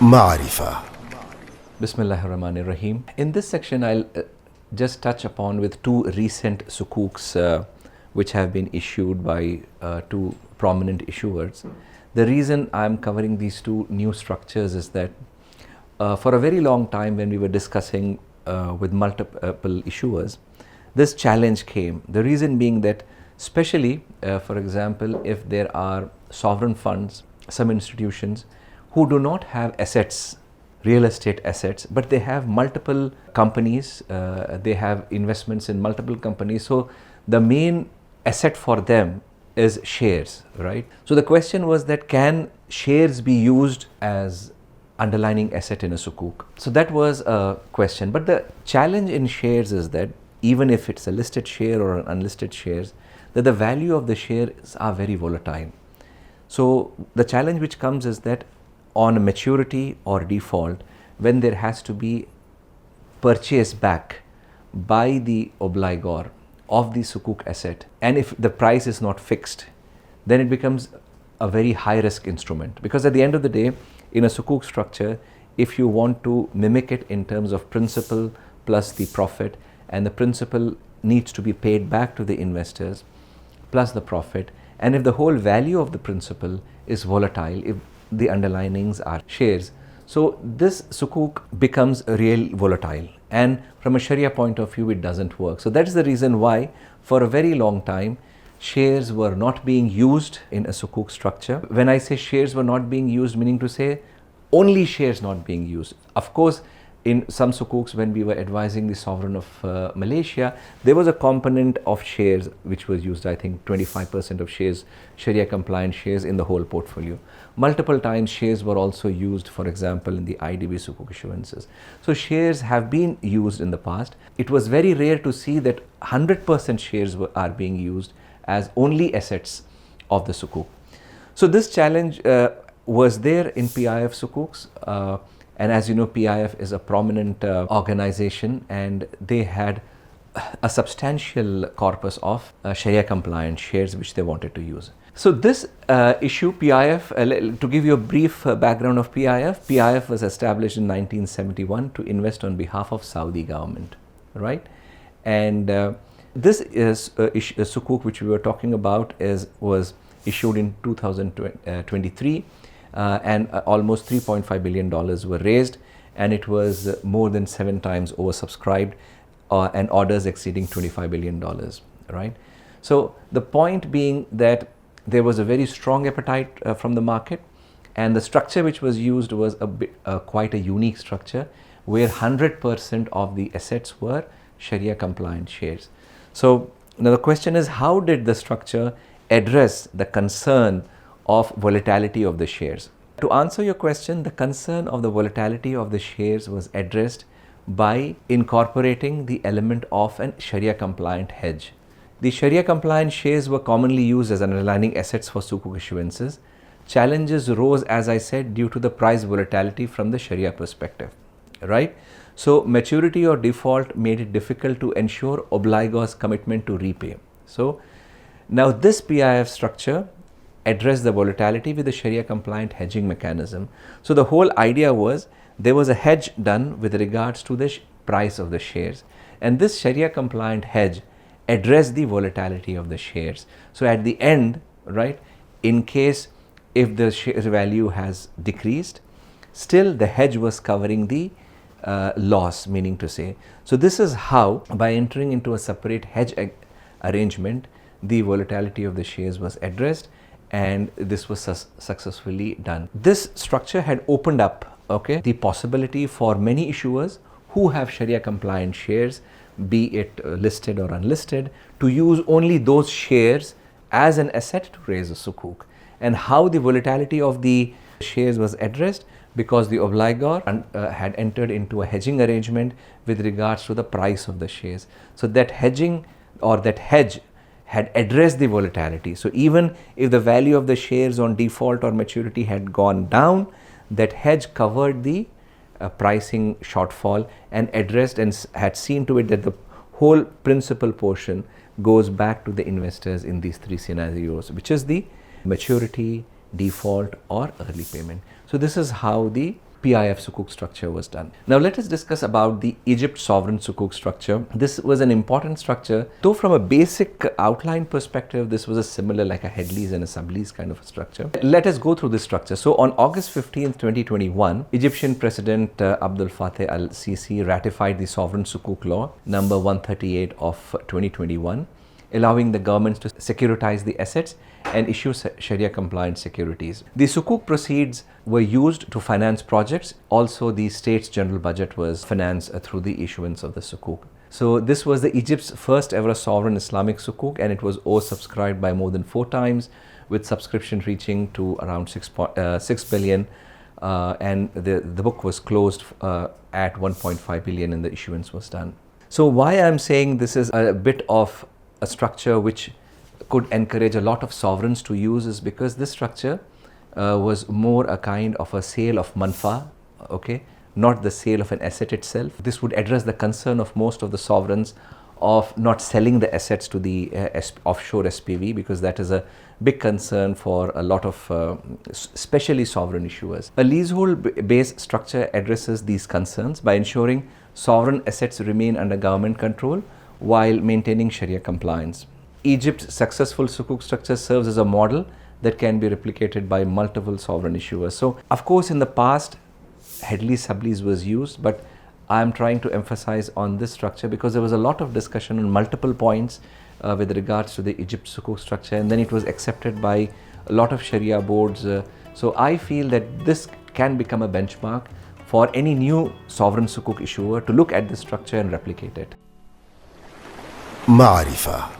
معرفة. Bismillahirrahmanirrahim. In this section, I'll just touch upon with two recent sukuks which have been issued by two prominent issuers. The reason I'm covering these two new structures is that for a very long time when we were discussing with multiple issuers, this challenge came. The reason being that especially, for example, if there are sovereign funds, some institutions who do not have assets, real estate assets, but they have multiple companies, they have investments in multiple companies. So the main asset for them is shares, right? So the question was that can shares be used as underlying asset in a sukuk? So that was a question. But the challenge in shares is that even if it's a listed share or an unlisted shares, that the value of the shares are very volatile. So the challenge which comes is that on a maturity or default, when there has to be purchase back by the obligor of the sukuk asset, and if the price is not fixed, then it becomes a very high risk instrument, because at the end of the day in a sukuk structure, if you want to mimic it in terms of principal plus the profit, and the principal needs to be paid back to the investors plus the profit, and if the whole value of the principal is volatile, if the underlinings are shares, so this sukuk becomes real volatile, and from a Sharia point of view it doesn't work. So that is the reason why for a very long time shares were not being used in a sukuk structure. When I say shares were not being used, meaning to say only shares not being used. Of course, in some sukuks, when we were advising the sovereign of Malaysia, there was a component of shares which was used. I think 25% of shares, Sharia compliant shares in the whole portfolio. Multiple times shares were also used, for example, in the IDB sukuk issuances. So shares have been used in the past. It was very rare to see that 100% shares are being used as only assets of the sukuk. So this challenge was there in PIF sukuks. And as you know, PIF is a prominent organization, and they had a substantial corpus of Sharia compliant shares which they wanted to use. So this issue, PIF, to give you a brief background of PIF, PIF was established in 1971 to invest on behalf of Saudi government, right? And this is a sukuk which we were talking about was issued in 2023. And almost $3.5 billion were raised, and it was more than 7 times oversubscribed, and orders exceeding $25 billion, right? So the point being that there was a very strong appetite from the market, and the structure which was used was quite a unique structure, where 100% of the assets were Sharia compliant shares. So now the question is, how did the structure address the concern of volatility of the shares? To answer your question, the concern of the volatility of the shares was addressed by incorporating the element of an Sharia compliant hedge. The Sharia compliant shares were commonly used as underlying assets for sukuk issuances. Challenges rose, as I said, due to the price volatility from the Sharia perspective, right? So maturity or default made it difficult to ensure obligor's commitment to repay. So now this PIF structure address the volatility with the Sharia compliant hedging mechanism. So the whole idea was there was a hedge done with regards to the price of the shares, and this Sharia compliant hedge addressed the volatility of the shares. So at the end, right, in case if the share value has decreased, still the hedge was covering the loss, meaning to say. So this is how, by entering into a separate hedge arrangement, the volatility of the shares was addressed, and this was successfully done. This structure had opened up, okay, the possibility for many issuers who have Sharia compliant shares, be it listed or unlisted, to use only those shares as an asset to raise a sukuk. And how the volatility of the shares was addressed, because the obligor had entered into a hedging arrangement with regards to the price of the shares. So that hedging or that hedge had addressed the volatility. So even if the value of the shares on default or maturity had gone down, that hedge covered the pricing shortfall and addressed and had seen to it that the whole principal portion goes back to the investors in these 3 scenarios, which is the maturity, default or early payment. So this is how the PIF Sukuk structure was done. Now let us discuss about the Egypt sovereign Sukuk structure. This was an important structure, though from a basic outline perspective, this was a similar like a head lease and a sublease kind of a structure. Let us go through this structure. So on August 15th, 2021, Egyptian President Abdel Fattah al-Sisi ratified the sovereign Sukuk law number 138 of 2021, allowing the governments to securitize the assets and issue Sharia-compliant securities. The Sukuk proceeds were used to finance projects. Also, the state's general budget was financed through the issuance of the Sukuk. So this was the Egypt's first ever sovereign Islamic Sukuk, and it was oversubscribed by more than 4 times, with subscription reaching to around 6 billion. And the book was closed at 1.5 billion and the issuance was done. So why I'm saying this is a bit of a structure which could encourage a lot of sovereigns to use is because this structure was more a kind of a sale of manfa, okay, not the sale of an asset itself. This would address the concern of most of the sovereigns of not selling the assets to the offshore SPV, because that is a big concern for a lot of especially sovereign issuers. A leasehold-based structure addresses these concerns by ensuring sovereign assets remain under government control while maintaining Sharia compliance. Egypt's successful Sukuk structure serves as a model that can be replicated by multiple sovereign issuers. So, of course, in the past, head lease, sublease was used, but I am trying to emphasize on this structure because there was a lot of discussion on multiple points with regards to the Egypt Sukuk structure, and then it was accepted by a lot of Sharia boards. So, I feel that this can become a benchmark for any new sovereign Sukuk issuer to look at this structure and replicate it. معرفة